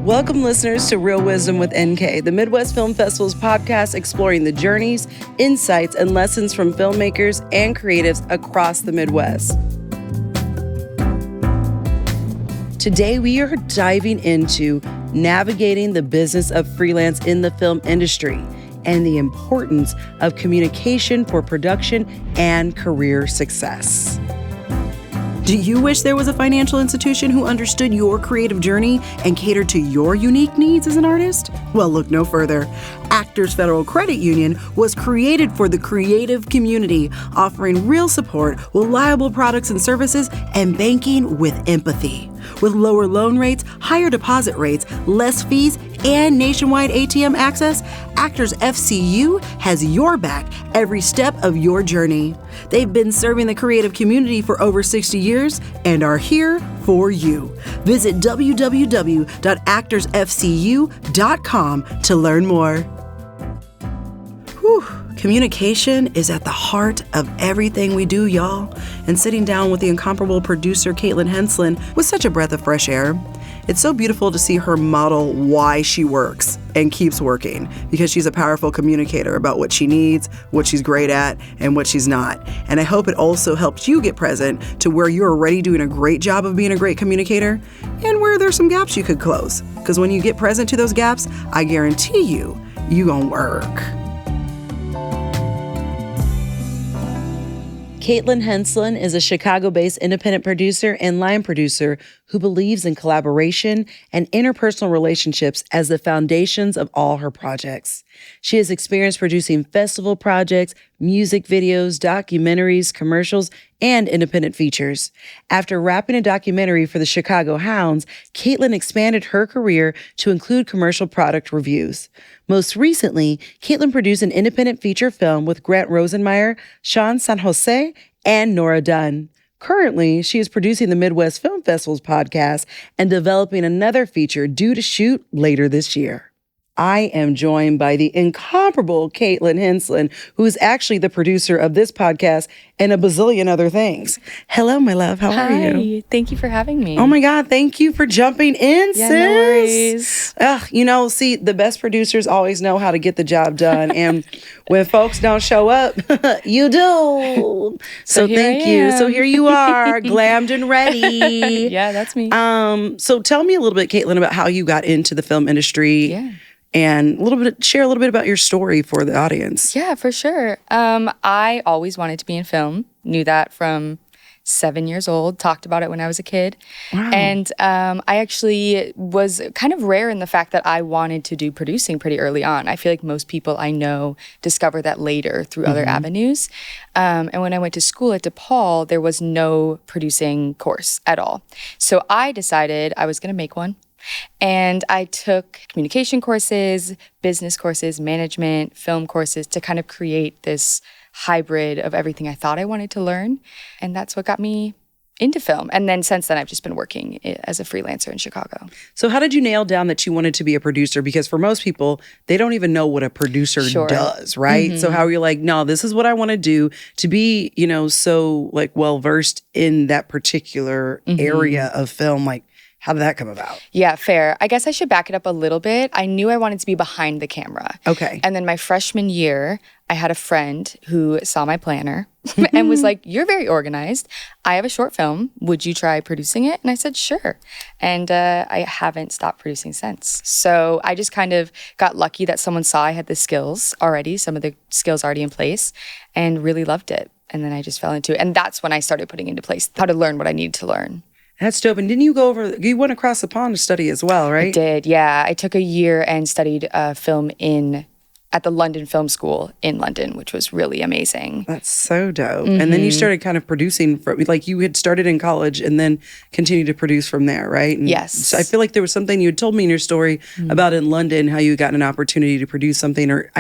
Welcome, listeners, to Real Wisdom with NK, the Midwest Film Festival's podcast exploring the journeys, insights, and lessons from filmmakers and creatives across the Midwest. Today, we are diving into navigating the business of freelance in the film industry and the importance of communication for production and career success. Do you wish there was a financial institution who understood your creative journey and catered to your unique needs as an artist? Well, look no further. Actors Federal Credit Union was created for the creative community, offering real support, reliable products and services, and banking with empathy. With lower loan rates, higher deposit rates, less fees, and nationwide ATM access, Actors FCU has your back every step of your journey. They've been serving the creative community for over 60 years and are here for you. Visit www.actorsfcu.com to learn more. Whew. Communication is at the heart of everything we do, y'all. And sitting down with the incomparable producer Katelyn Henslin was such a breath of fresh air. It's so beautiful to see her model why she works and keeps working, because she's a powerful communicator about what she needs, what she's great at, and what she's not. And I hope it also helps you get present to where you're already doing a great job of being a great communicator and where there's some gaps you could close. Because when you get present to those gaps, I guarantee you gonna work. Katelyn Henslin is a Chicago-based independent producer and line producer who believes in collaboration and interpersonal relationships as the foundations of all her projects. She has experience producing festival projects, music videos, documentaries, commercials, and independent features. After wrapping a documentary for the Chicago Hounds, Katelyn expanded her career to include commercial product reviews. Most recently, Katelyn produced an independent feature film with Grant Rosenmeyer, Sean San Jose, and Nora Dunn. Currently, she is producing the Midwest Film Festival's podcast and developing another feature due to shoot later this year. I am joined by the incomparable Katelyn Henslin, who is actually the producer of this podcast and a bazillion other things. Hello, my love. How are you? Thank you for having me. Oh my God. Thank you for jumping in, sis. No worries. See, the best producers always know how to get the job done. And when folks don't show up, you do. So thank you. So here you are, glammed and ready. Yeah, that's me. So tell me a little bit, Katelyn, about how you got into the film industry. Yeah. And share a little bit about your story for the audience. Yeah, for sure. I always wanted to be in film. Knew that from 7 years old. Talked about it when I was a kid. Wow. And I actually was kind of rare in the fact that I wanted to do producing pretty early on. I feel like most people I know discover that later through other avenues. And when I went to school at DePaul, there was no producing course at all. So I decided I was going to make one. And I took communication courses, business courses, management, film courses to kind of create this hybrid of everything I thought I wanted to learn. And that's what got me into film. And then since then, I've just been working as a freelancer in Chicago. So how did you nail down that you wanted to be a producer? Because for most people, they don't even know what a producer does, right? Mm-hmm. So how are you like, no, this is what I want to do to be, so like well-versed in that particular area of film, like, how did that come about? Yeah, fair. I guess I should back it up a little bit. I knew I wanted to be behind the camera. Okay. And then my freshman year, I had a friend who saw my planner and was like, "You're very organized. I have a short film. Would you try producing it?" And I said, "Sure." And I haven't stopped producing since. So I just kind of got lucky that someone saw I had the skills already, some of the skills already in place, and really loved it. And then I just fell into it. And that's when I started putting into place how to learn what I needed to learn. That's dope. And didn't you you went across the pond to study as well, right? I did, yeah. I took a year and studied film at the London Film School in London, which was really amazing. That's so dope. And then you started kind of producing, like you had started in college and then continued to produce from there, right? And yes. So I feel like there was something you had told me in your story about in London, how you got an opportunity to produce something, or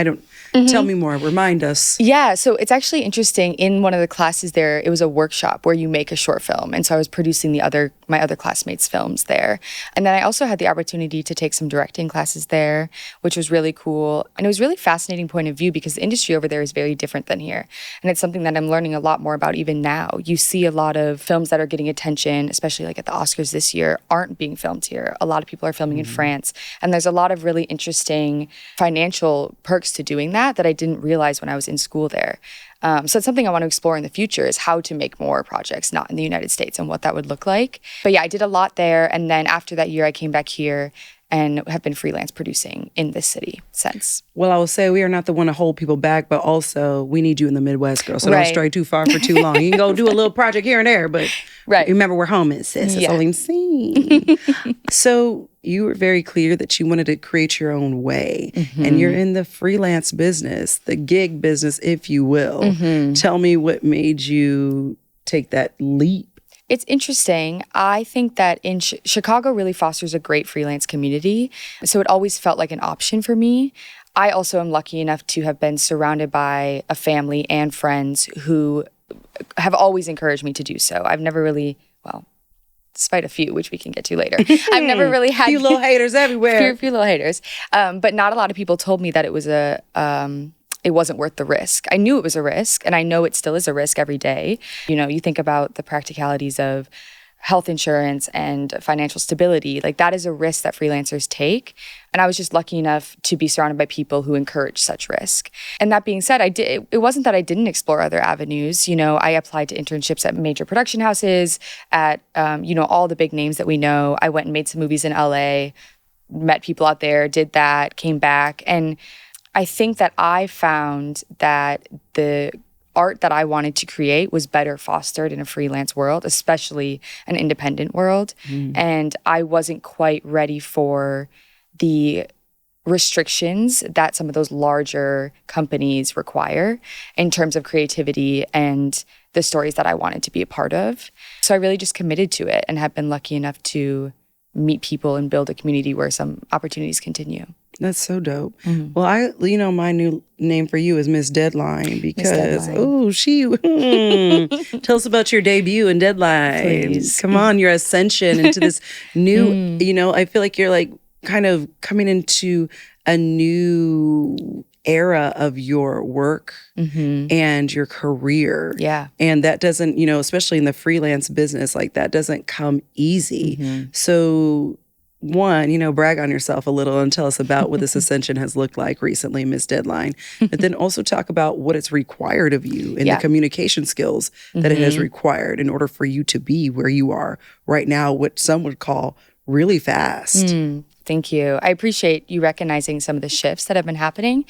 tell me more, remind us. Yeah, so it's actually interesting. In one of the classes there, it was a workshop where you make a short film. And so I was producing the other my other classmates' films there. And then I also had the opportunity to take some directing classes there, which was really cool. And it was really fascinating point of view because the industry over there is very different than here. And it's something that I'm learning a lot more about even now. You see a lot of films that are getting attention, especially like at the Oscars this year, aren't being filmed here. A lot of people are filming in France. And there's a lot of really interesting financial perks to doing that I didn't realize when I was in school there. So it's something I want to explore in the future is how to make more projects not in the United States and what that would look like. But yeah, I did a lot there. And then after that year, I came back here and have been freelance producing in this city since. Well, I will say we are not the one to hold people back, but also we need you in the Midwest, girl. So don't stray too far for too long. You can go do a little project here and there, but remember where home is, sis. That's all I'm saying. So you were very clear that you wanted to create your own way. And you're in the freelance business, the gig business, if you will. Tell me what made you take that leap. It's interesting. I think that in Chicago really fosters a great freelance community. So it always felt like an option for me. I also am lucky enough to have been surrounded by a family and friends who have always encouraged me to do so. I've never really, well, despite a few, which we can get to later, I've never really had... few little haters everywhere. Few little haters. But not a lot of people told me that it was it wasn't worth the risk. I knew it was a risk, and I know it still is a risk every day. You know, you think about the practicalities of health insurance and financial stability. Like, that is a risk that freelancers take. And I was just lucky enough to be surrounded by people who encourage such risk. And that being said, it wasn't that I didn't explore other avenues. You know, I applied to internships at major production houses, at, all the big names that we know. I went and made some movies in LA, met people out there, did that, came back. And I think that I found that the art that I wanted to create was better fostered in a freelance world, especially an independent world. And I wasn't quite ready for the restrictions that some of those larger companies require in terms of creativity and the stories that I wanted to be a part of. So I really just committed to it and have been lucky enough to meet people and build a community where some opportunities continue. That's so dope. Well, my new name for you is Miss Deadline because, tell us about your debut in Deadline. Please. Come on, your ascension into this new, I feel like you're like kind of coming into a new era of your work and your career. Yeah. And that doesn't, especially in the freelance business, like that doesn't come easy. So one, brag on yourself a little and tell us about what this ascension has looked like recently, Miss Deadline. But then also talk about what it's required of you and the communication skills that it has required in order for you to be where you are right now, what some would call really fast. Thank you. I appreciate you recognizing some of the shifts that have been happening.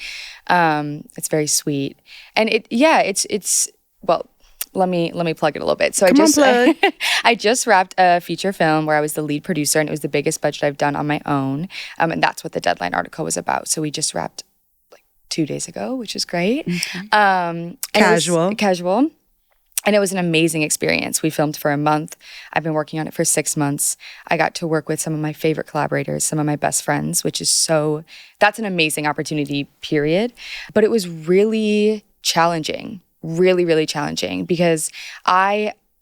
It's very sweet. And let me plug it a little bit. So I just wrapped a feature film where I was the lead producer, and it was the biggest budget I've done on my own. And that's what the Deadline article was about. So we just wrapped like 2 days ago, which is great. Casual. And it was an amazing experience. We filmed for a month. I've been working on it for 6 months. I got to work with some of my favorite collaborators, some of my best friends, that's an amazing opportunity, period. But it was really challenging. Really, really challenging because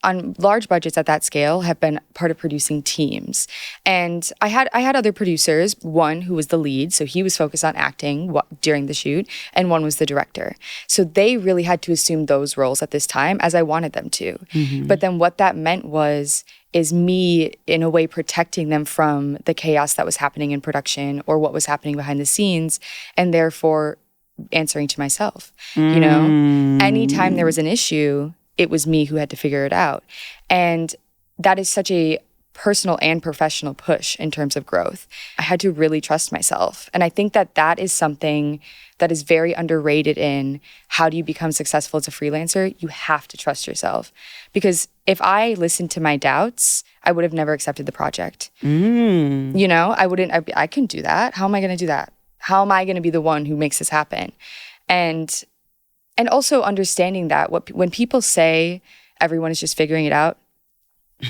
on large budgets at that scale, have been part of producing teams. And I had other producers, one who was the lead, so he was focused on acting during the shoot, and one was the director. So they really had to assume those roles at this time as I wanted them to. But then what that meant is me, in a way, protecting them from the chaos that was happening in production or what was happening behind the scenes, and therefore answering to myself. Anytime there was an issue, it was me who had to figure it out. And that is such a personal and professional push in terms of growth. I had to really trust myself. And I think that is something that is very underrated in how do you become successful as a freelancer. You have to trust yourself. Because if I listened to my doubts, I would have never accepted the project. I couldn't do that. How am I going to do that? How am I going to be the one who makes this happen? And also understanding that when people say everyone is just figuring it out,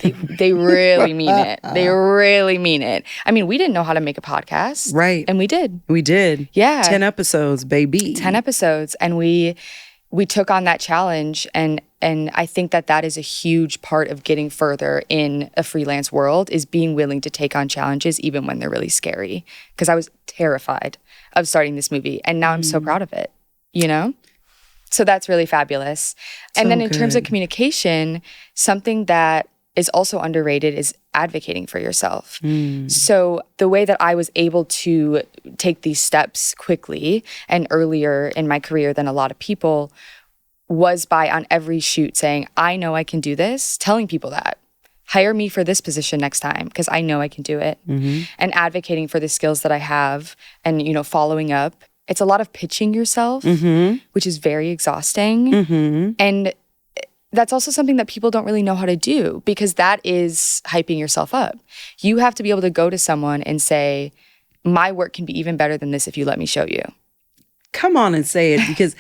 they really mean it. They really mean it. I mean, we didn't know how to make a podcast. Right. And we did. We did. Yeah. 10 episodes, baby. 10 episodes. And we we took on that challenge, and I think that is a huge part of getting further in a freelance world, is being willing to take on challenges even when they're really scary. Because I was terrified of starting this movie, and now I'm so proud of it, you know? So that's really fabulous. And then in terms of communication, something that is also underrated is advocating for yourself. So the way that I was able to take these steps quickly and earlier in my career than a lot of people was by, on every shoot, saying, I know I can do this, telling people that. Hire me for this position next time because I know I can do it. And advocating for the skills that I have and, you know, following up. It's a lot of pitching yourself, which is very exhausting. And that's also something that people don't really know how to do, because that is hyping yourself up. You have to be able to go to someone and say, my work can be even better than this if you let me show you. Come on and say it, because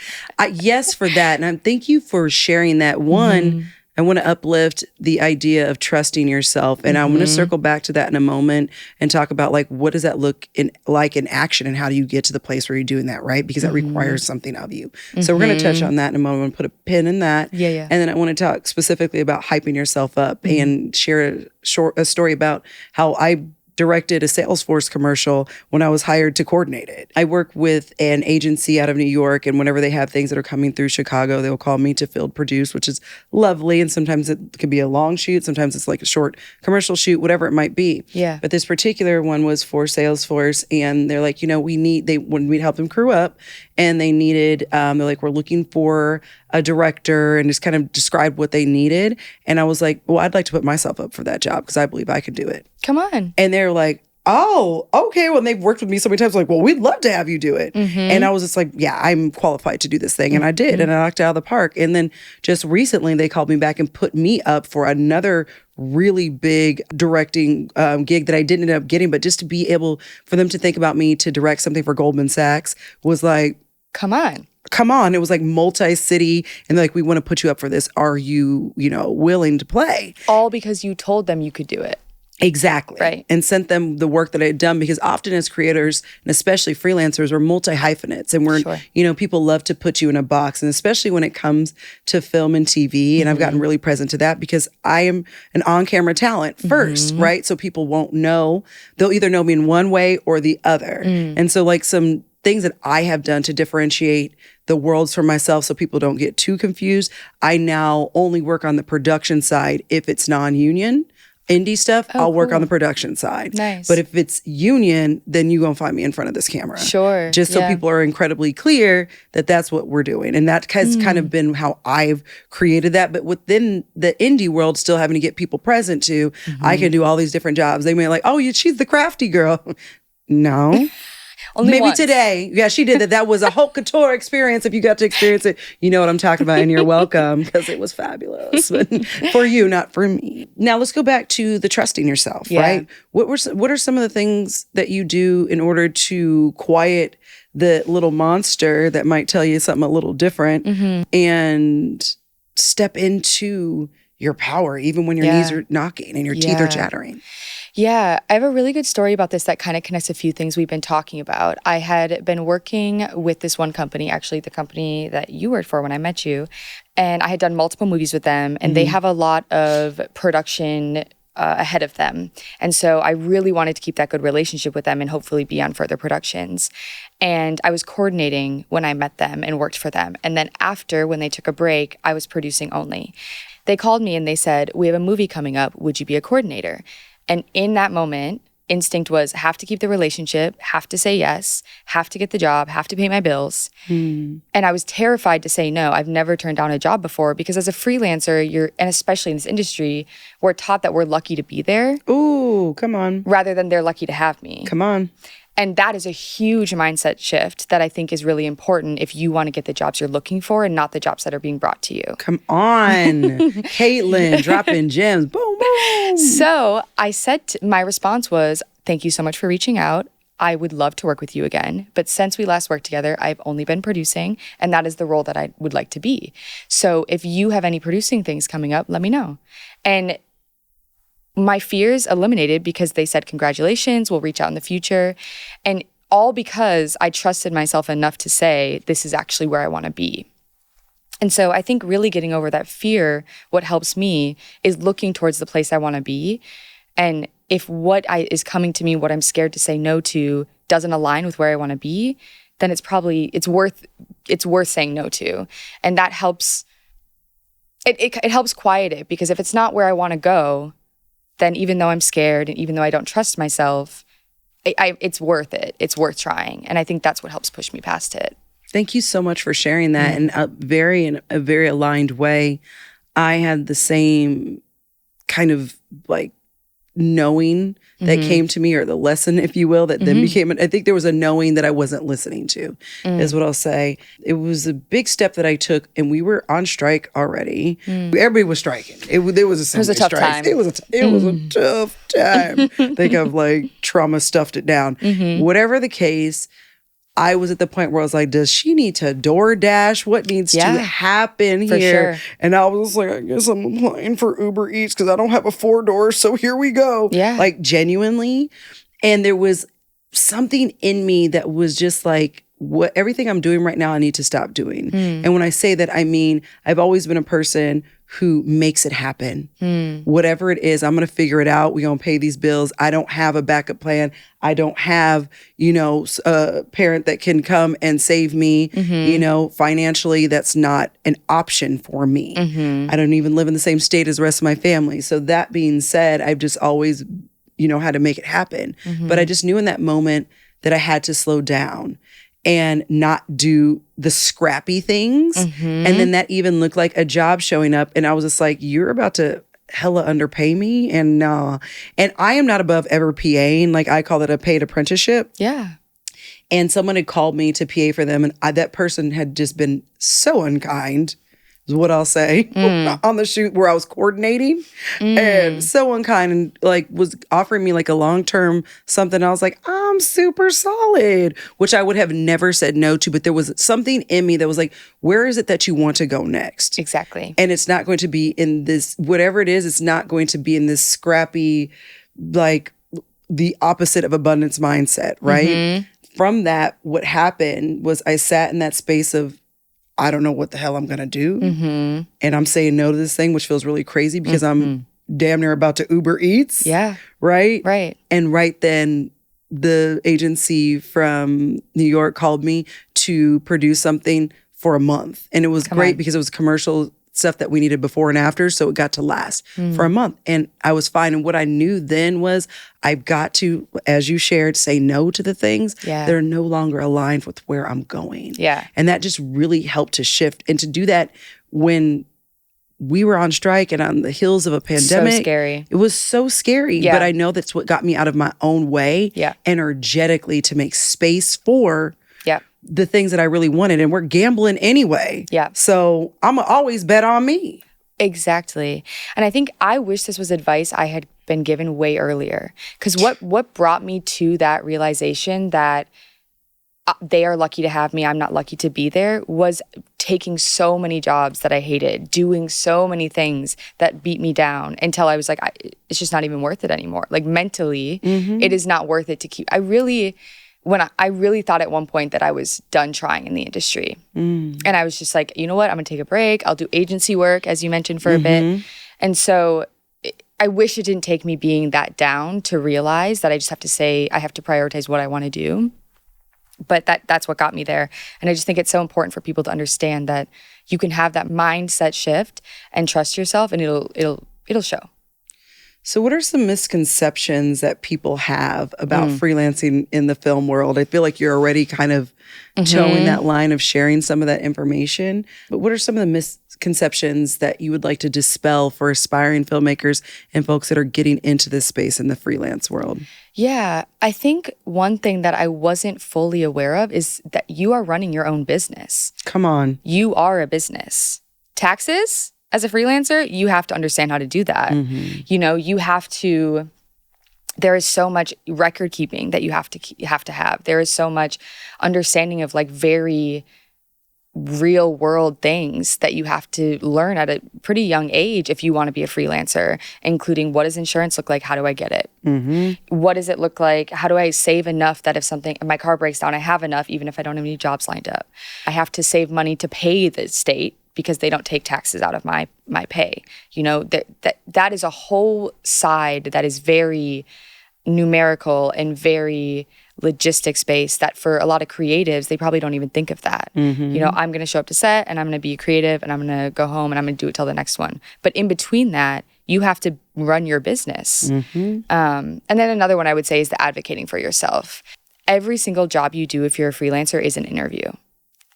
yes, for that. And thank you for sharing that. One, I want to uplift the idea of trusting yourself. And I want to circle back to that in a moment and talk about, like, what does that look like in action, and how do you get to the place where you're doing that, right? Because that requires something of you. So we're going to touch on that in a moment. I'm going to put a pin in that. And then I want to talk specifically about hyping yourself up and share a story about how I directed a Salesforce commercial when I was hired to coordinate it. I work with an agency out of New York, and whenever they have things that are coming through Chicago, they'll call me to field produce, which is lovely. And sometimes it can be a long shoot. Sometimes it's like a short commercial shoot, whatever it might be. But this particular one was for Salesforce, and they're like, you know, they wanted me to help them crew up, and they needed, they're like, we're looking for a director, and just kind of described what they needed. And I was like, well, I'd like to put myself up for that job because I believe I could do it. Come on. And they're like, oh, okay. Well, and they've worked with me so many times, like, well, we'd love to have you do it. And I was just like, yeah, I'm qualified to do this thing. And I did. And I knocked it out of the park. And then just recently, they called me back and put me up for another really big directing gig that I didn't end up getting. But just to be able for them to think about me to direct something for Goldman Sachs was like, come on. It was like multi-city, and they're like, we want to put you up for this. Are you, willing to play? All because you told them you could do it. Exactly. Right. And sent them the work that I had done, because often as creators, and especially freelancers, we're multi-hyphenates, and we're, people love to put you in a box. And especially when it comes to film and TV, and I've gotten really present to that because I am an on-camera talent first, right? So people won't know. They'll either know me in one way or the other. And so like some things that I have done to differentiate the worlds for myself so people don't get too confused. I now only work on the production side if it's non-union. Indie stuff, I'll work on the production side. Nice. But if it's union, then you're going to find me in front of this camera. Sure. Just so people are incredibly clear that that's what we're doing. And that has kind of been how I've created that. But within the indie world, still having to get people present to, I can do all these different jobs. They may like, oh, she's the crafty girl. No. Only maybe once. Today. Yeah, she did that. That was a haute couture experience. If you got to experience it, you know what I'm talking about, and you're welcome, because it was fabulous. But for you, not for me. Now let's go back to the trusting yourself, right? What are some of the things that you do in order to quiet the little monster that might tell you something a little different and step into your power, even when your knees are knocking and your teeth are chattering? Yeah, I have a really good story about this that kind of connects a few things we've been talking about. I had been working with this one company, actually the company that you worked for when I met you, and I had done multiple movies with them, and they have a lot of production ahead of them. And so I really wanted to keep that good relationship with them and hopefully be on further productions. And I was coordinating when I met them and worked for them. And then after, when they took a break, I was producing only. They called me and they said, we have a movie coming up. Would you be a coordinator? And in that moment, instinct was have to keep the relationship, have to say yes, have to get the job, have to pay my bills. And I was terrified to say no. I've never turned down a job before, because as a freelancer, and especially in this industry, we're taught that we're lucky to be there. Ooh, come on. Rather than they're lucky to have me. Come on. And that is a huge mindset shift that I think is really important if you want to get the jobs you're looking for and not the jobs that are being brought to you. Come on. Katelyn, dropping gems. Boom, boom. So I said, my response was, thank you so much for reaching out. I would love to work with you again. But since we last worked together, I've only been producing, and that is the role that I would like to be. So if you have any producing things coming up, let me know. And my fears eliminated because they said, congratulations, we'll reach out in the future. And all because I trusted myself enough to say, this is actually where I want to be. And so I think really getting over that fear, what helps me is looking towards the place I want to be. And if what is coming to me, what I'm scared to say no to, doesn't align with where I want to be, then it's worth saying no to. And that helps, it helps quiet it, because if it's not where I want to go, then even though I'm scared and even though I don't trust myself, it's worth it. It's worth trying. And I think that's what helps push me past it. Thank you so much for sharing that in a very aligned way. I had the same kind of like knowing that came to me, or the lesson, if you will, that then became, I think there was a knowing that I wasn't listening to, is what I'll say. It was a big step that I took, and we were on strike already. Everybody was striking. It was a tough time. It was a tough time. I think I've like trauma stuffed it down. Whatever the case, I was at the point where I was like, does she need to DoorDash? What needs to happen here? Sure. And I was like, I guess I'm applying for Uber Eats because I don't have a 4-door. So here we go. Yeah. Like genuinely. And there was something in me that was just like, everything I'm doing right now, I need to stop doing. And when I say that, I mean, I've always been a person who makes it happen. Whatever it is, I'm going to figure it out. We're going to pay these bills. I don't have a backup plan. I don't have, a parent that can come and save me, financially. That's not an option for me. I don't even live in the same state as the rest of my family. So that being said, I've just always, had to make it happen. But I just knew in that moment that I had to slow down and not do the scrappy things. And then that even looked like a job showing up. And I was just like, you're about to hella underpay me. And and I am not above ever PAing. Like I call it a paid apprenticeship. Yeah. And someone had called me to PA for them. And that person had just been so unkind, is what I'll say, on the shoot where I was coordinating, and so unkind, and like was offering me like a long-term something. I was like, I'm super solid, which I would have never said no to, but there was something in me that was like, where is it that you want to go next? Exactly. And it's not going to be in this, whatever it is, it's not going to be in this scrappy, like the opposite of abundance mindset, right? From that, what happened was I sat in that space of, I don't know what the hell I'm going to do. And I'm saying no to this thing, which feels really crazy because I'm damn near about to Uber Eats. Yeah. Right? Right. And right then, the agency from New York called me to produce something for a month. And it was great because it was commercial stuff that we needed before and after. So it got to last for a month. And I was fine. And what I knew then was I've got to, as you shared, say no to the things that are no longer aligned with where I'm going. Yeah. And that just really helped to shift. And to do that when we were on strike and on the heels of a pandemic. So scary. It was so scary. Yeah. But I know that's what got me out of my own way energetically to make space for the things that I really wanted. And we're gambling anyway. Yeah. So I'm always bet on me. Exactly. And I think I wish this was advice I had been given way earlier. Because what brought me to that realization that they are lucky to have me, I'm not lucky to be there, was taking so many jobs that I hated, doing so many things that beat me down until I was like, it's just not even worth it anymore. Like mentally, it is not worth it to keep. I really thought at one point that I was done trying in the industry. And I was just like, you know what? I'm going to take a break. I'll do agency work, as you mentioned, for a bit. And so I wish it didn't take me being that down to realize that I just have to say, I have to prioritize what I want to do. But that's what got me there. And I just think it's so important for people to understand that you can have that mindset shift and trust yourself, and it'll show. So what are some misconceptions that people have about freelancing in the film world? I feel like you're already kind of towing that line of sharing some of that information. But what are some of the misconceptions that you would like to dispel for aspiring filmmakers and folks that are getting into this space in the freelance world? Yeah, I think one thing that I wasn't fully aware of is that you are running your own business. Come on. You are a business. Taxes? As a freelancer, you have to understand how to do that. You have to, there is so much record keeping that you have to have. There is so much understanding of like very real world things that you have to learn at a pretty young age if you want to be a freelancer, including what does insurance look like? How do I get it? What does it look like? How do I save enough that if my car breaks down, I have enough, even if I don't have any jobs lined up? I have to save money to pay the state because they don't take taxes out of my pay. That is a whole side that is very numerical and very logistics based, that for a lot of creatives, they probably don't even think of that. I'm going to show up to set and I'm going to be creative and I'm going to go home and I'm going to do it till the next one. But in between that, you have to run your business. And then another one I would say is the advocating for yourself. Every single job you do if you're a freelancer is an interview.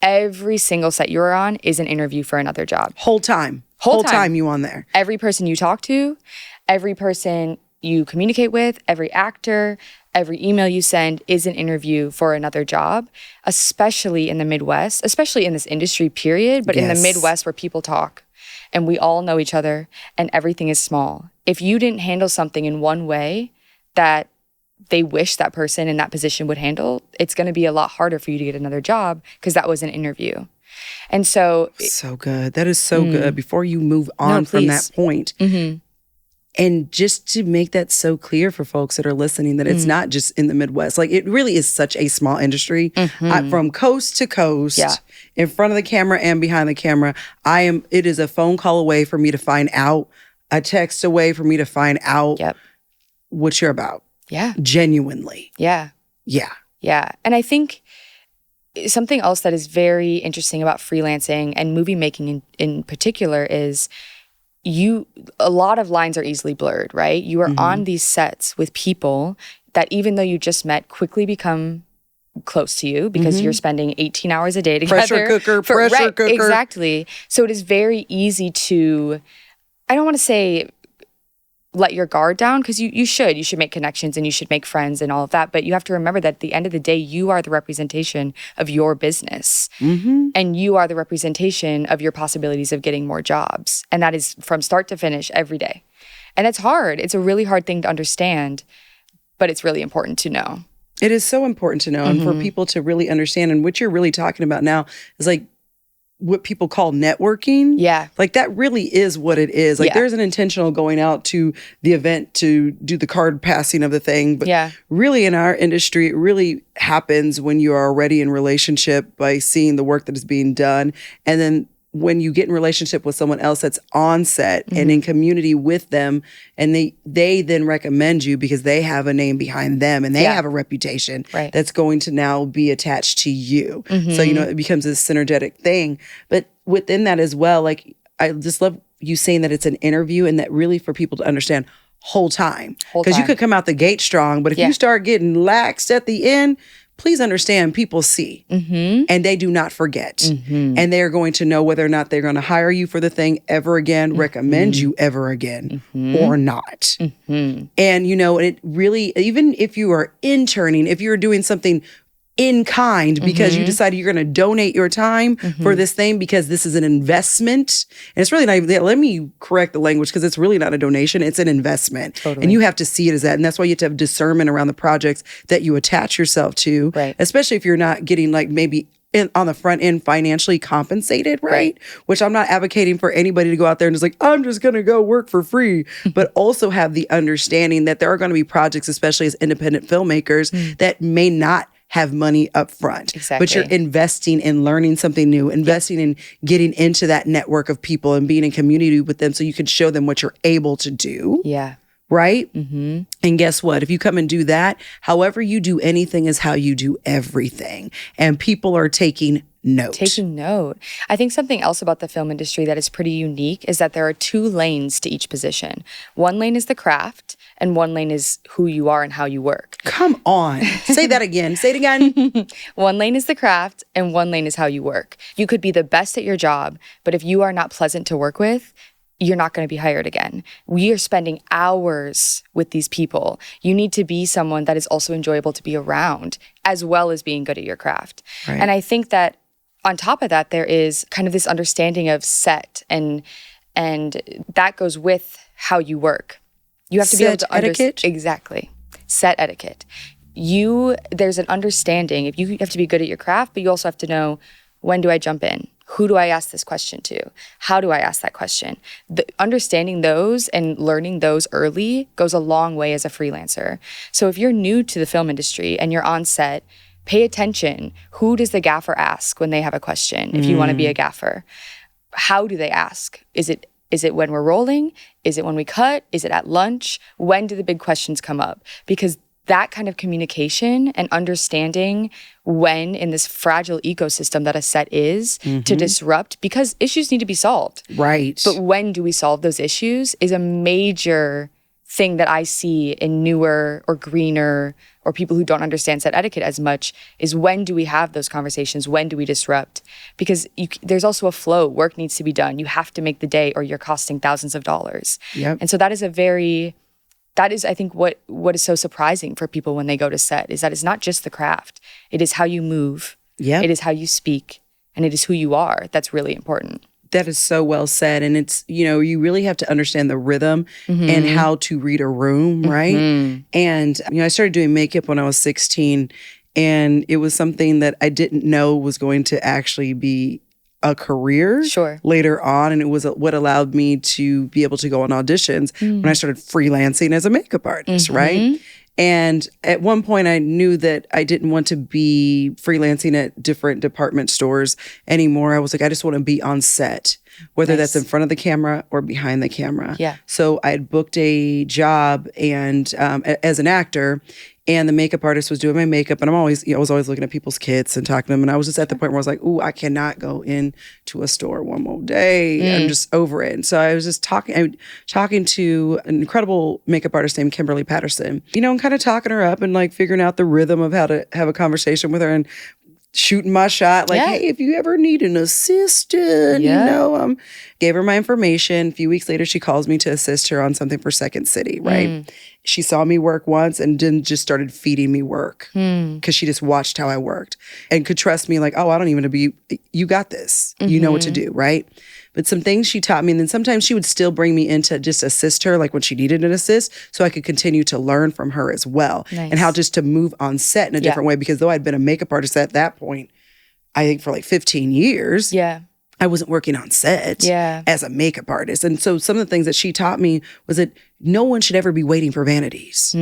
Every single set you're on is an interview for another job. Whole time you on there. Every person you talk to, every person you communicate with, every actor, every email you send is an interview for another job, especially in the Midwest, especially in this industry period, but in the Midwest where people talk and we all know each other and everything is small. If you didn't handle something in one way that they wish that person in that position would handle, it's going to be a lot harder for you to get another job because that was an interview. And so good. That is so good. Before you move on from that point, and just to make that so clear for folks that are listening, that it's not just in the Midwest. Like, it really is such a small industry. From coast to coast, in front of the camera and behind the camera, it is a phone call away for me to find out, a text away for me to find out what you're about. Yeah. Genuinely. Yeah. Yeah. Yeah. And I think something else that is very interesting about freelancing and movie making in particular is a lot of lines are easily blurred, right? You are on these sets with people that even though you just met quickly become close to you because you're spending 18 hours a day together. Pressure cooker. Exactly. So it is very easy to, I don't want to say let your guard down, because you should make connections and you should make friends and all of that. But you have to remember that at the end of the day, you are the representation of your business and you are the representation of your possibilities of getting more jobs. And that is from start to finish every day. And it's hard. It's a really hard thing to understand, but it's really important to know. It is so important to know and for people to really understand. And what you're really talking about now is like what people call networking. Yeah. Like, that really is what it is. Like, there's an intentional going out to the event to do the card passing of the thing. But really in our industry, it really happens when you are already in relationship by seeing the work that is being done. And then when you get in relationship with someone else that's on set and in community with them, and they then recommend you because they have a name behind them and they have a reputation that's going to now be attached to you. So, it becomes a synergetic thing. But within that as well, like, I just love you saying that it's an interview, and that really for people to understand whole time. Because you could come out the gate strong, but if you start getting laxed at the end, please understand, people see and they do not forget. And they're going to know whether or not they're going to hire you for the thing ever again, recommend you ever again, or not. And, it really, even if you are interning, if you're doing something in kind because you decided you're going to donate your time for this thing because this is an investment. And it's really not even, let me correct the language, because it's really not a donation, it's an investment. Totally. And you have to see it as that. And that's why you have to have discernment around the projects that you attach yourself to, especially if you're not getting like maybe on the front end financially compensated, right? Which I'm not advocating for anybody to go out there and just like, I'm just going to go work for free, but also have the understanding that there are going to be projects, especially as independent filmmakers, that may not have money up front. Exactly. But you're investing in learning something new, investing in getting into that network of people and being in community with them so you can show them what you're able to do. Yeah. Right? And guess what? If you come and do that, however you do anything is how you do everything. And people are taking note. Taking note. I think something else about the film industry that is pretty unique is that there are two lanes to each position. One lane is the craft, and one lane is who you are and how you work. Come on. Say that again. Say it again. One lane is the craft, and one lane is how you work. You could be the best at your job, but if you are not pleasant to work with, you're not going to be hired again. We are spending hours with these people. You need to be someone that is also enjoyable to be around, as well as being good at your craft. And I think that on top of that, there is kind of this understanding of set, and that goes with how you work. You have to be able to etiquette? Exactly. Set etiquette. There's an understanding. If you have to be good at your craft, but you also have to know, when do I jump in? Who do I ask this question to? How do I ask that question? Understanding those and learning those early goes a long way as a freelancer. So if you're new to the film industry and you're on set, pay attention. Who does the gaffer ask when they have a question, if you want to be a gaffer? how do they ask? Is it when we're rolling? Is it when we cut? Is it at lunch? When do the big questions come up? Because that kind of communication and understanding when in this fragile ecosystem that a set is to disrupt, because issues need to be solved. Right. But when do we solve those issues is a major thing that I see in newer or greener or people who don't understand set etiquette as much, is when do we have those conversations? When do we disrupt? Because there's also a flow. Work needs to be done. You have to make the day or you're costing thousands of dollars. Yep. And so that is I think what is so surprising for people when they go to set, is that it's not just the craft. It is how you move. Yep. It is how you speak. And it is who you are. That's really important. That is so well said. And it's, you really have to understand the rhythm and how to read a room, right? And, I started doing makeup when I was 16, and it was something that I didn't know was going to actually be a career later on. And it was what allowed me to be able to go on auditions when I started freelancing as a makeup artist, right? And at one point, I knew that I didn't want to be freelancing at different department stores anymore. I was like, I just want to be on set, whether that's in front of the camera or behind the camera. Yeah. So I had booked a job and as an actor, and the makeup artist was doing my makeup, and I was always looking at people's kits and talking to them. And I was just at the point where I was like, "Ooh, I cannot go into a store one more day. I'm just over it." And so I was just talking to an incredible makeup artist named Kimberly Patterson, and kind of talking her up and like figuring out the rhythm of how to have a conversation with her and shooting my shot. Like, hey, if you ever need an assistant, gave her my information. A few weeks later, she calls me to assist her on something for Second City, right? She saw me work once and then just started feeding me work because she just watched how I worked and could trust me like, oh, I don't even you got this. You know what to do, right? But some things she taught me, and then sometimes she would still bring me in to just assist her, like when she needed an assist, so I could continue to learn from her as well. Nice. And how just to move on set in a different way, because though I'd been a makeup artist at that point, I think for like 15 years, I wasn't working on set as a makeup artist. And so some of the things that she taught me was that no one should ever be waiting for vanities.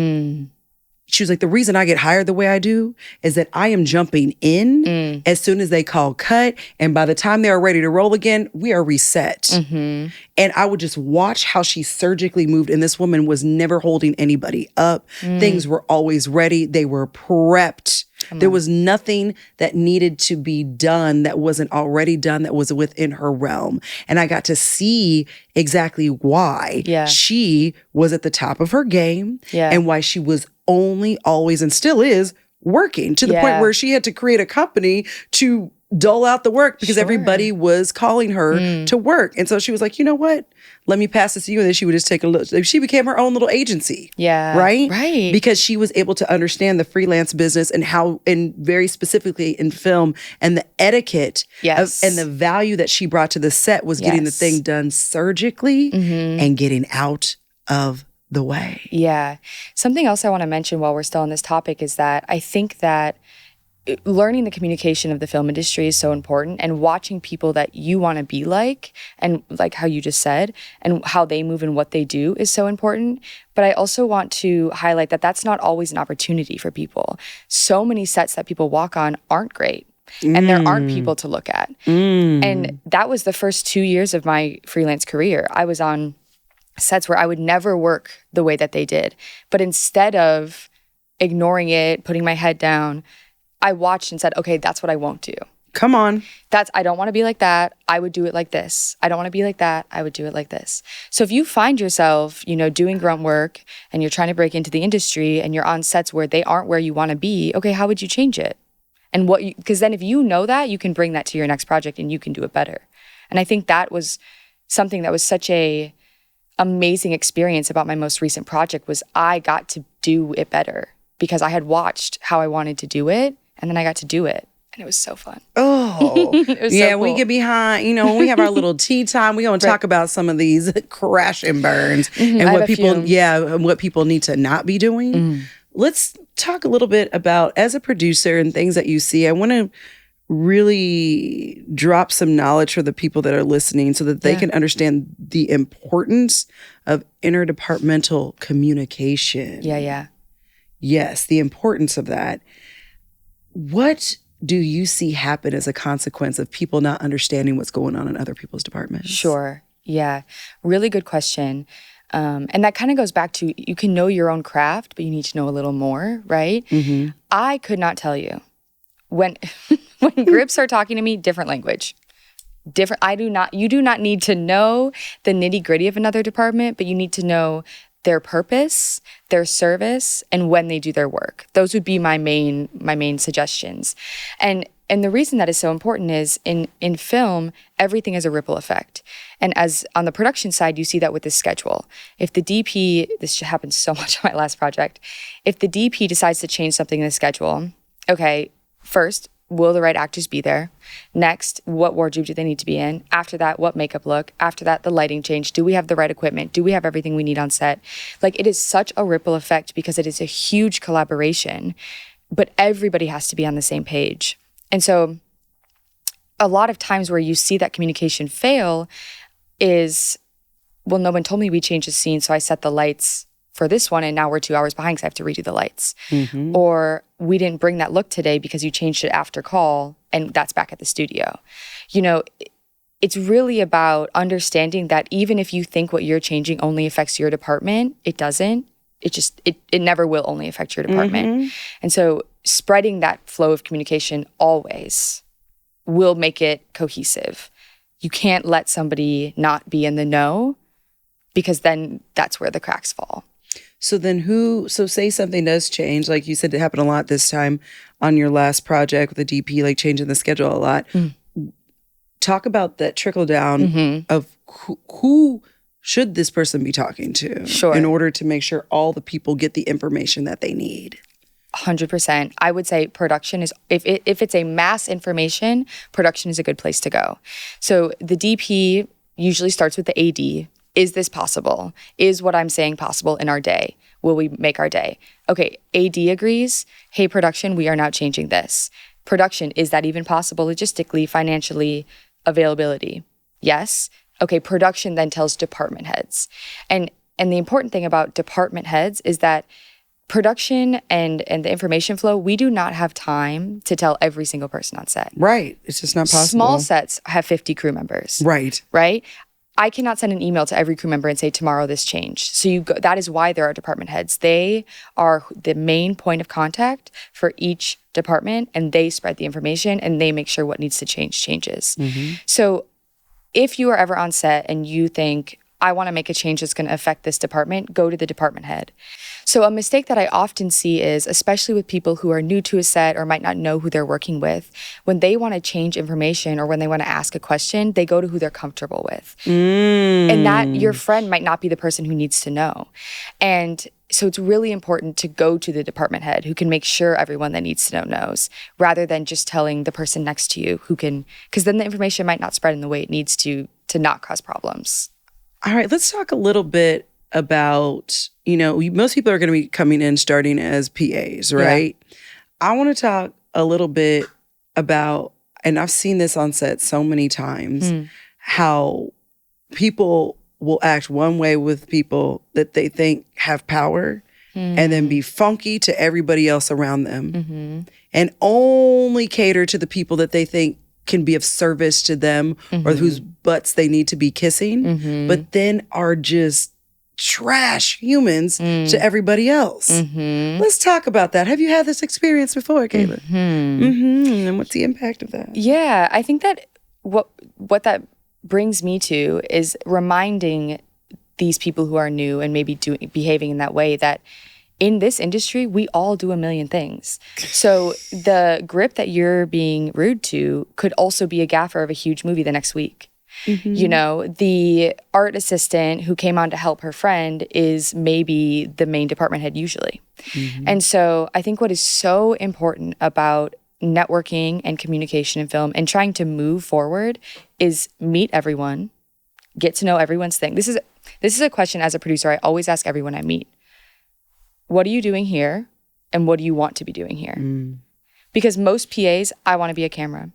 She was like, the reason I get hired the way I do is that I am jumping in as soon as they call cut. And by the time they are ready to roll again, we are reset. And I would just watch how she surgically moved. And this woman was never holding anybody up. Things were always ready. They were prepped. There was nothing that needed to be done that wasn't already done, that was within her realm. And I got to see exactly why she was at the top of her game and why she was only, always, and still is working to the point where she had to create a company to dole out the work because everybody was calling her to work. And so she was like, you know what? Let me pass this to you. And then she would just take a look. She became her own little agency. Yeah. Right? Right. Because she was able to understand the freelance business and how, and very specifically in film, and the etiquette and the value that she brought to the set was getting the thing done surgically and getting out of the way. Yeah. Something else I want to mention while we're still on this topic is that I think that learning the communication of the film industry is so important, and watching people that you want to be like, and like how you just said, and how they move and what they do is so important. But I also want to highlight that that's not always an opportunity for people. So many sets that people walk on aren't great. And there aren't people to look at. And that was the first 2 years of my freelance career. I was on sets where I would never work the way that they did. But instead of ignoring it, putting my head down, I watched and said, okay, that's what I won't do. Come on. I don't want to be like that. I would do it like this. I don't want to be like that. I would do it like this. So if you find yourself, doing grunt work and you're trying to break into the industry and you're on sets where they aren't where you want to be, okay, how would you change it? And because then if you know that, you can bring that to your next project and you can do it better. And I think that was something that was such a amazing experience about my most recent project, was I got to do it better because I had watched how I wanted to do it, and then I got to do it. And it was so fun. Oh, it was so cool. We get behind, when we have our little tea time, we going to talk about some of these crash and burns and what people need to not be doing. Let's talk a little bit about, as a producer and things that you see, I want to really drop some knowledge for the people that are listening so that they can understand the importance of interdepartmental communication. Yeah. Yes, the importance of that. What do you see happen as a consequence of people not understanding what's going on in other people's departments? Sure. Yeah. Really good question. And that kind of goes back to, you can know your own craft, but you need to know a little more, right? I could not tell you when when grips are talking to me, different language. You do not need to know the nitty-gritty of another department, but you need to know their purpose, their service, and when they do their work. Those would be my main suggestions. And the reason that is so important is in film, everything is a ripple effect. And as on the production side, you see that with the schedule. If the DP, this happens so much on my last project, if the DP decides to change something in the schedule, okay, first, will the right actors be there? Next, what wardrobe do they need to be in? After that, what makeup look? After that, the lighting change. Do we have the right equipment? Do we have everything we need on set? Like, it is such a ripple effect because it is a huge collaboration, but everybody has to be on the same page. And so a lot of times where you see that communication fail is, well, no one told me we changed the scene, so I set the lights for this one and now we're 2 hours behind because I have to redo the lights. Or we didn't bring that look today because you changed it after call and that's back at the studio. You know, it's really about understanding that even if you think what you're changing only affects your department, it doesn't. It never will only affect your department. And so spreading that flow of communication always will make it cohesive. You can't let somebody not be in the know because then that's where the cracks fall. So then so say something does change, like you said, it happened a lot this time on your last project with the DP, like changing the schedule a lot. Talk about that trickle down of who should this person be talking to in order to make sure all the people get the information that they need? 100%. I would say production is, if it's a mass information, production is a good place to go. So the DP usually starts with the AD. Is this possible? Is what I'm saying possible in our day? Will we make our day? Okay, AD agrees. Hey, production, we are now changing this. Production, is that even possible logistically, financially, availability? Yes. Okay, production then tells department heads. And the important thing about department heads is that production and the information flow, we do not have time to tell every single person on set. Right. It's just not possible. Small sets have 50 crew members. Right. Right? I cannot send an email to every crew member and say, tomorrow this changed. So that is why there are department heads. They are the main point of contact for each department, and they spread the information, and they make sure what needs to change changes. So if you are ever on set and you think, I want to make a change that's going to affect this department, go to the department head. So a mistake that I often see is, especially with people who are new to a set or might not know who they're working with, when they want to change information or when they want to ask a question, they go to who they're comfortable with. And that your friend might not be the person who needs to know. And so it's really important to go to the department head who can make sure everyone that needs to know knows, rather than just telling the person next to you who can, because then the information might not spread in the way it needs to not cause problems. All right, let's talk a little bit about, most people are going to be coming in starting as PAs, right? Yeah. I want to talk a little bit about, and I've seen this on set so many times, how people will act one way with people that they think have power and then be funky to everybody else around them and only cater to the people that they think can be of service to them or whose butts they need to be kissing, but then are just trash humans to everybody else. Let's talk about that. Have you had this experience before, Katelyn? And what's the impact of that? Yeah, I think that what that brings me to is reminding these people who are new and maybe behaving in that way that in this industry, we all do a million things. So the grip that you're being rude to could also be a gaffer of a huge movie the next week. The art assistant who came on to help her friend is maybe the main department head usually. And so I think what is so important about networking and communication in film and trying to move forward is meet everyone, get to know everyone's thing. This is a question as a producer I always ask everyone I meet. What are you doing here? And what do you want to be doing here? Because most PAs, I want to be a camera.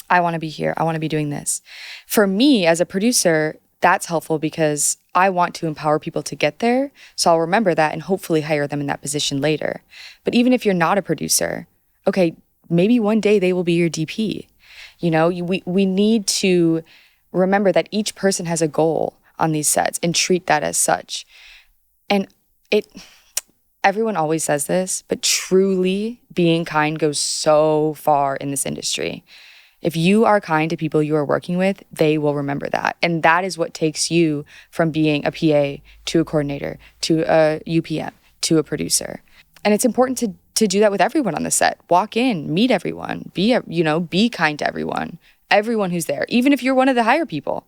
I want to be here. I want to be doing this. For me, as a producer, that's helpful because I want to empower people to get there. So I'll remember that and hopefully hire them in that position later. But even if you're not a producer, okay, maybe one day they will be your DP. You know, we need to remember that each person has a goal on these sets and treat that as such. And everyone always says this, but truly being kind goes so far in this industry. If you are kind to people you are working with, they will remember that. And that is what takes you from being a PA to a coordinator, to a UPM, to a producer. And it's important to do that with everyone on the set. Walk in, meet everyone, be kind to everyone who's there, even if you're one of the higher people.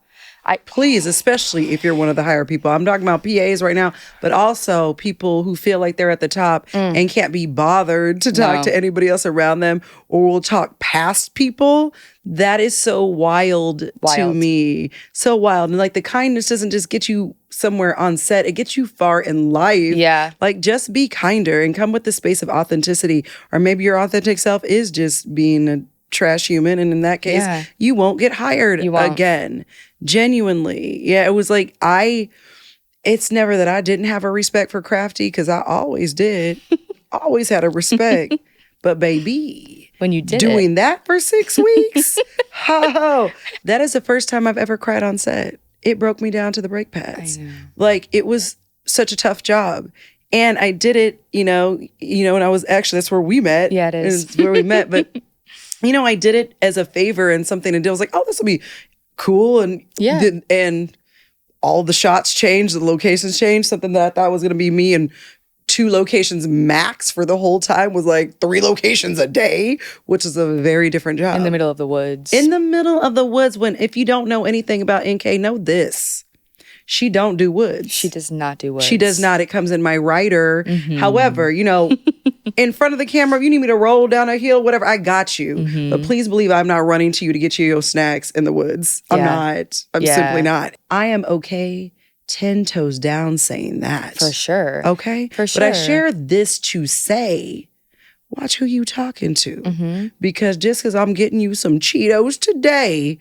Please, especially if you're one of the higher people. I'm talking about PAs right now, but also people who feel like they're at the top and can't be bothered to talk to anybody else around them, or will talk past people. That is so wild to me. So wild. And like, the kindness doesn't just get you somewhere on set, it gets you far in life. Yeah. Like, just be kinder and come with the space of authenticity. Or maybe your authentic self is just being a trash human, and in that case you won't get hired again. Genuinely. Yeah, it was like, it's never that I didn't have a respect for Crafty, because I always did. Always had a respect. But baby, when you did doing that for 6 weeks, that is the first time I've ever cried on set. It broke me down to the brake pads. Like, it was such a tough job. And I did it, and I was actually, that's where we met. Yeah, it is. It's where we met. But I did it as a favor and something to do. I was like, oh, this will be cool. And all the shots changed, the locations changed. Something that I thought was going to be me and 2 locations max for the whole time was like 3 locations a day, which is a very different job. In the middle of the woods. In the middle of the woods, when, if you don't know anything about NK, know this. She don't do woods. She does not do woods. She does not. It comes in my rider. However, in front of the camera, if you need me to roll down a hill, whatever, I got you. But please believe I'm not running to you to get you your snacks in the woods. I'm not. I'm simply not. I am okay 10 toes down saying that. For sure. Okay? For sure. But I share this to say, watch who you talking to. Because just because I'm getting you some Cheetos today,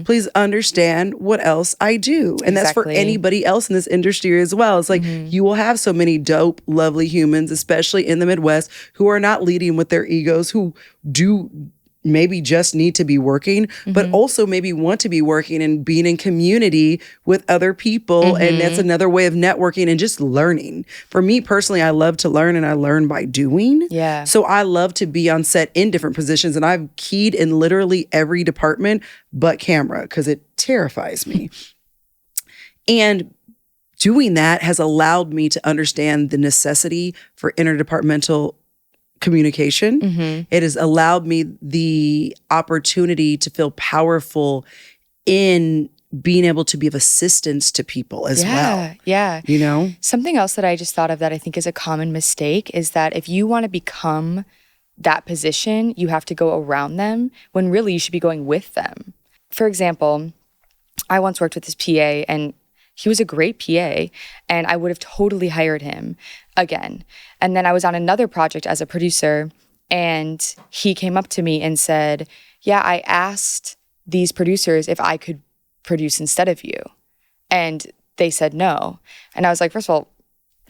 please understand what else I do. And that's for anybody else in this industry as well. It's like, you will have so many dope, lovely humans, especially in the Midwest, who are not leading with their egos, who do maybe just need to be working, but also maybe want to be working and being in community with other people. And that's another way of networking and just learning. For me personally, I love to learn, and I learn by doing. Yeah. So I love to be on set in different positions, and I've keyed in literally every department but camera, because it terrifies me. And doing that has allowed me to understand the necessity for interdepartmental communication. It has allowed me the opportunity to feel powerful in being able to be of assistance to people as well. Yeah. Something else that I just thought of that I think is a common mistake is that if you want to become that position, you have to go around them, when really you should be going with them. For example, I once worked with this PA, and he was a great PA, and I would have totally hired him again. And then I was on another project as a producer, and he came up to me and said, yeah, I asked these producers if I could produce instead of you. And they said no. And I was like, first of all,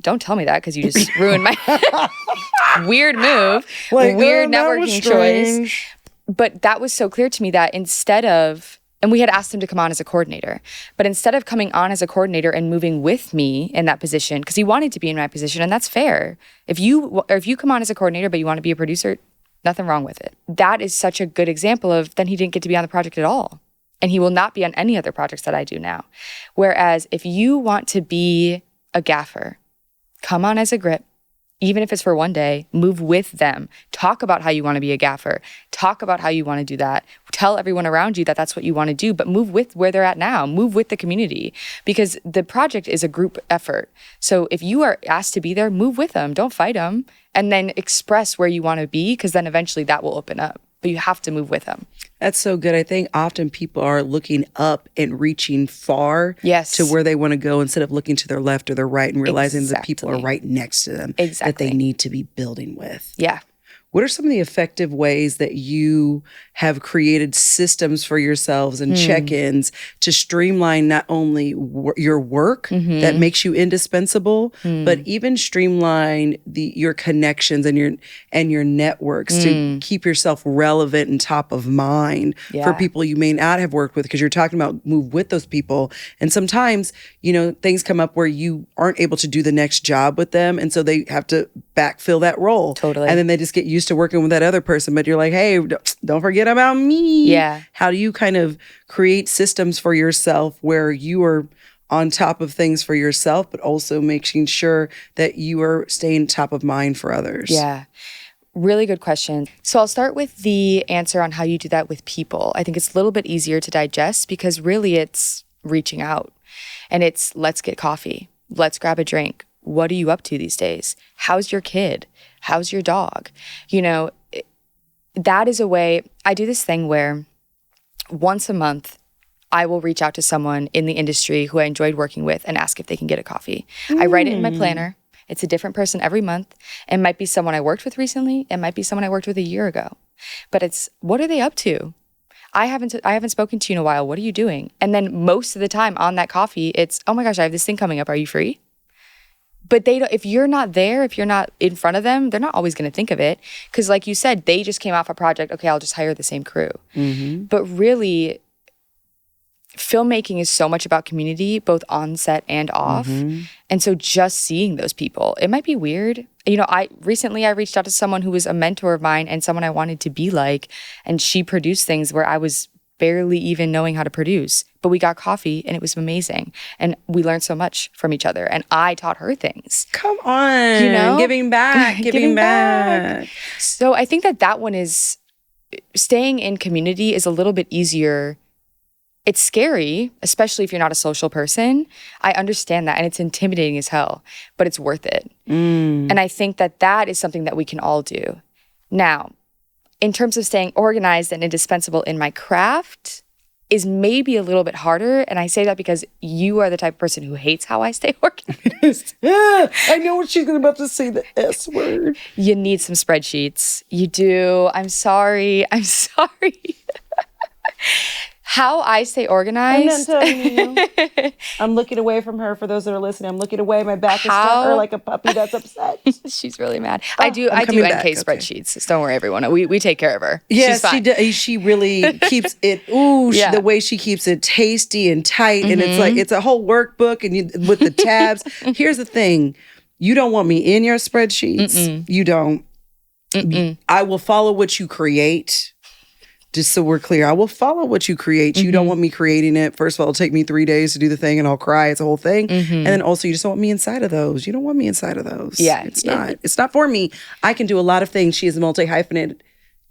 don't tell me that, because you just ruined my weird move, weird networking choice. But that was so clear to me that instead of, and we had asked him to come on as a coordinator, but instead of coming on as a coordinator and moving with me in that position, because he wanted to be in my position, and that's fair. If you come on as a coordinator but you want to be a producer, nothing wrong with it. That is such a good example of, then he didn't get to be on the project at all. And he will not be on any other projects that I do now. Whereas if you want to be a gaffer, come on as a grip. Even if it's for one day, move with them. Talk about how you want to be a gaffer. Talk about how you want to do that. Tell everyone around you that that's what you want to do, but move with where they're at now. Move with the community, because the project is a group effort. So if you are asked to be there, move with them. Don't fight them. And then express where you want to be, because then eventually that will open up. But you have to move with them. That's so good. I think often people are looking up and reaching far to where they want to go, instead of looking to their left or their right and realizing that people are right next to them that they need to be building with. Yeah. what are some of the effective ways that you have created systems for yourselves and check-ins to streamline not only your work that makes you indispensable, but even streamline your connections and your networks to keep yourself relevant and top of mind for people you may not have worked with, because you're talking about move with those people. And sometimes, things come up where you aren't able to do the next job with them. And so they have to backfill that role. Totally. And then they just get used to working with that other person. But you're like, hey, don't forget about me. Yeah. How do you kind of create systems for yourself where you are on top of things for yourself, but also making sure that you are staying top of mind for others? Yeah. Really good question. So I'll start with the answer on how you do that with people. I think it's a little bit easier to digest because really it's reaching out. And it's, let's get coffee. Let's grab a drink. What are you up to these days? How's your kid? How's your dog? That is a way. I do this thing where once a month, I will reach out to someone in the industry who I enjoyed working with and ask if they can get a coffee. I write it in my planner. It's a different person every month. It might be someone I worked with recently. It might be someone I worked with a year ago. But it's, what are they up to? I haven't spoken to you in a while. What are you doing? And then most of the time on that coffee, it's, oh my gosh, I have this thing coming up. Are you free? But they don't, if you're not there, if you're not in front of them, they're not always going to think of it. Because like you said, they just came off a project. Okay, I'll just hire the same crew. But really, filmmaking is so much about community, both on set and off. And so just seeing those people, it might be weird. I recently reached out to someone who was a mentor of mine and someone I wanted to be like, and she produced things where I was barely even knowing how to produce, but we got coffee and it was amazing. And we learned so much from each other and I taught her things. Come on, giving back, giving back. So I think that one is, staying in community is a little bit easier. It's scary, especially if you're not a social person. I understand that, and it's intimidating as hell, but it's worth it. And I think that is something that we can all do. Now, in terms of staying organized and indispensable in my craft is maybe a little bit harder. And I say that because you are the type of person who hates how I stay organized. I know what she's about to say, the S word. You need some spreadsheets. You do. I'm sorry. How I stay organized. I'm not telling you. I'm looking away from her. For those that are listening, I'm looking away. My back is to her like a puppy that's upset. She's really mad. I do NK spreadsheets. So don't worry, everyone. We take care of her. Yes, she does. She really keeps it. The way she keeps it tasty and tight, and it's like it's a whole workbook, and with the tabs. Here's the thing: you don't want me in your spreadsheets. You don't. I will follow what you create. Just so we're clear, I will follow what you create. You don't want me creating it. First of all, it'll take me 3 days to do the thing and I'll cry. It's a whole thing. And then also, you just don't want me inside of those. You don't want me inside of those. Yeah. It's not for me. I can do a lot of things. She is multi-hyphenated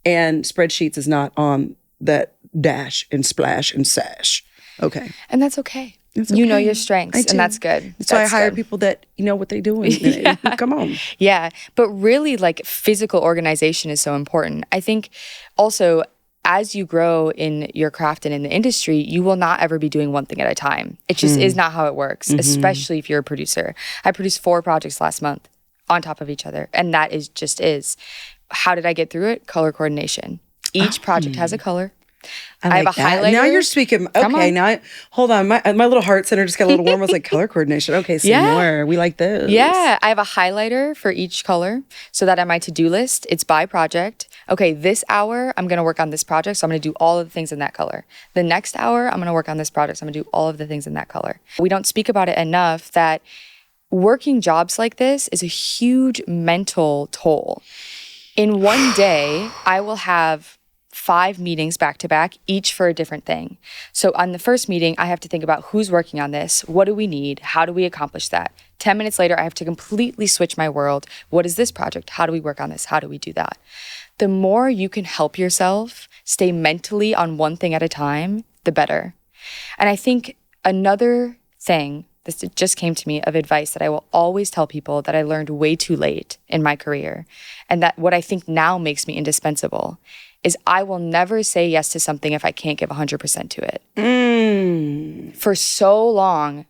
and spreadsheets is not on that dash and splash and sash. Okay. And that's okay. You know your strengths, and that's good. That's why I hire people that know what they're doing. Come on. Yeah. But really, like, physical organization is so important. I think also, as you grow in your craft and in the industry, you will not ever be doing one thing at a time. It just is not how it works, especially if you're a producer. I produced 4 projects last month on top of each other, and that is. How did I get through it? Color coordination. Each project has a color. I have a highlighter. Now you're speaking. Okay, now hold on. My little heart center just got a little warm. I was like, color coordination. Okay, say more. We like those. Yeah, I have a highlighter for each color so that on my to-do list, it's by project. Okay, this hour, I'm going to work on this project, so I'm going to do all of the things in that color. The next hour, I'm going to work on this project, so I'm going to do all of the things in that color. We don't speak about it enough that working jobs like this is a huge mental toll. In one day, I will have 5 meetings back to back, each for a different thing. So on the first meeting, I have to think about who's working on this, what do we need, how do we accomplish that? 10 minutes later, I have to completely switch my world. What is this project? How do we work on this? How do we do that? The more you can help yourself stay mentally on one thing at a time, the better. And I think another thing, this just came to me, of advice that I will always tell people that I learned way too late in my career, and that what I think now makes me indispensable, is I will never say yes to something if I can't give 100% to it. For so long,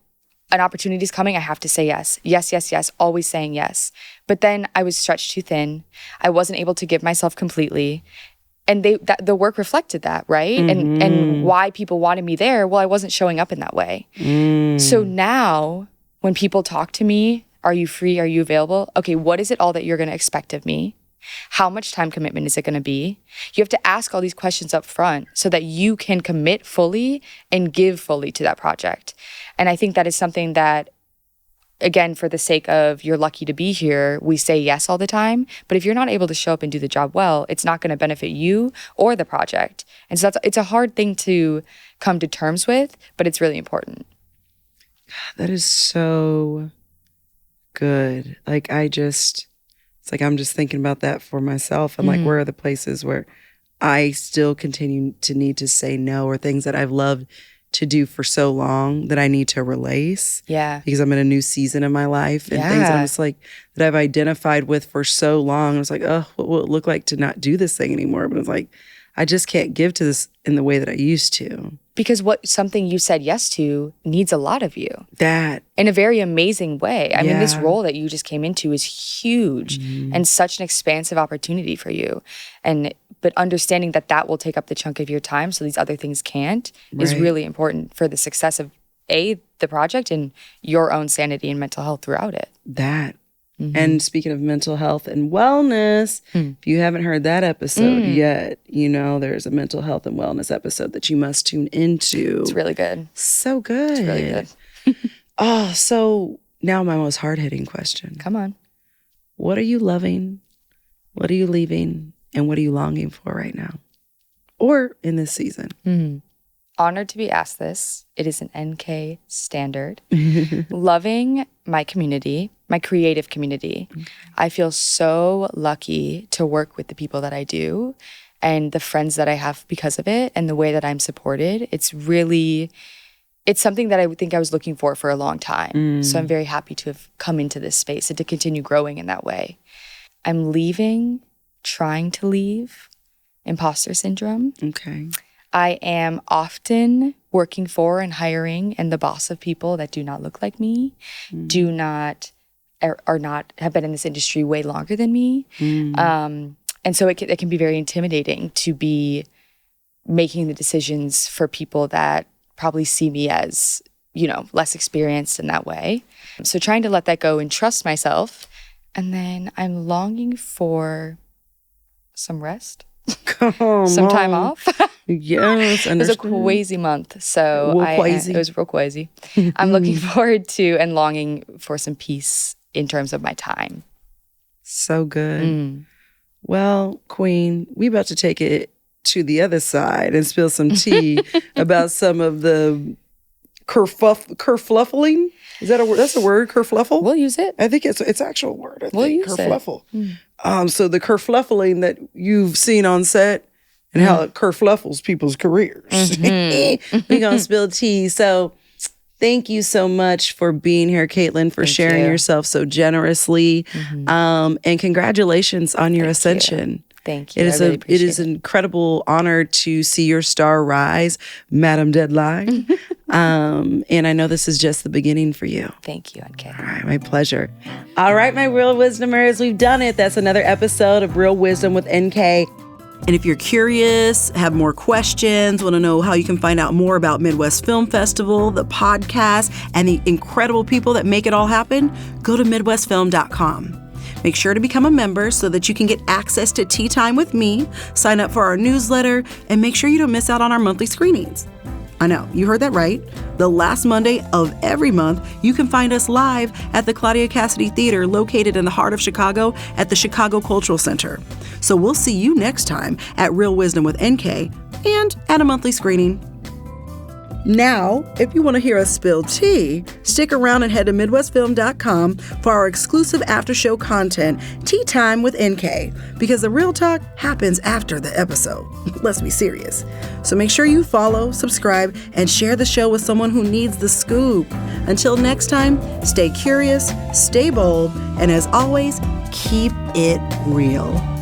an opportunity is coming, I have to say yes. Yes, yes, yes, always saying yes. But then I was stretched too thin. I wasn't able to give myself completely. And the work reflected that, right? And why people wanted me there, well, I wasn't showing up in that way. So now when people talk to me, are you free? Are you available? Okay, what is it all that you're going to expect of me? How much time commitment is it going to be? You have to ask all these questions up front so that you can commit fully and give fully to that project. And I think that is something that, again, for the sake of you're lucky to be here, we say yes all the time. But if you're not able to show up and do the job well, it's not going to benefit you or the project. And so it's a hard thing to come to terms with, but it's really important. That is so good. Like, it's like I'm just thinking about that for myself. And like, where are the places where I still continue to need to say no, or things that I've loved to do for so long that I need to release. Yeah. Because I'm in a new season of my life, and things that I'm just like, that I've identified with for so long. I was like, oh, what will it look like to not do this thing anymore? But it's like, I just can't give to this in the way that I used to. Because something you said yes to needs a lot of you. That. In a very amazing way. I mean, this role that you just came into is huge and such an expansive opportunity for you. But understanding that will take up the chunk of your time so these other things can't is really important for the success of the project and your own sanity and mental health throughout it. That. And speaking of mental health and wellness, if you haven't heard that episode yet, there's a mental health and wellness episode that you must tune into. It's really good. So good. It's really good. So now my most hard-hitting question. Come on. What are you loving? What are you leaving? And what are you longing for right now? Or in this season? Honored to be asked this. It is an NK standard. Loving my community, my creative community. I feel so lucky to work with the people that I do and the friends that I have because of it and the way that I'm supported. It's something that I would think I was looking for a long time. So I'm very happy to have come into this space and to continue growing in that way. I'm trying to leave imposter syndrome. Okay. I am often working for and hiring and the boss of people that do not look like me, have been in this industry way longer than me. And so it can be very intimidating to be making the decisions for people that probably see me as, less experienced in that way. So trying to let that go and trust myself. And then I'm longing for some rest. Some time off. Yes, it was a crazy month, so it was real crazy. I'm looking forward to and longing for some peace in terms of my time. So good. Well, Queen, we about to take it to the other side and spill some tea about some of the kerfluffling. Is that a word? That's a word, kerfluffle? We'll use it. I think it's actual word. We'll use kerfluffle. So the kerfluffling that you've seen on set and how it kerfluffles people's careers. We're going to spill tea. So thank you so much for being here, Katelyn, for sharing yourself so generously. And congratulations on your ascension. Thank you. It is an incredible honor to see your star rise, Madam Deadline. And I know this is just the beginning for you. Thank you, NK. All right, my pleasure. All right, my Real Wisdomers, we've done it. That's another episode of Real Wisdom with NK. And if you're curious, have more questions, want to know how you can find out more about Midwest Film Festival, the podcast, and the incredible people that make it all happen, go to midwestfilm.com. Make sure to become a member so that you can get access to Tea Time with me, sign up for our newsletter, and make sure you don't miss out on our monthly screenings. I know, you heard that right. The last Monday of every month, you can find us live at the Claudia Cassidy Theater located in the heart of Chicago at the Chicago Cultural Center. So we'll see you next time at Real Wisdom with NK and at a monthly screening. Now, if you want to hear us spill tea, stick around and head to MidwestFilm.com for our exclusive after-show content, Tea Time with NK, because the real talk happens after the episode. Let's be serious. So make sure you follow, subscribe, and share the show with someone who needs the scoop. Until next time, stay curious, stay bold, and as always, keep it real.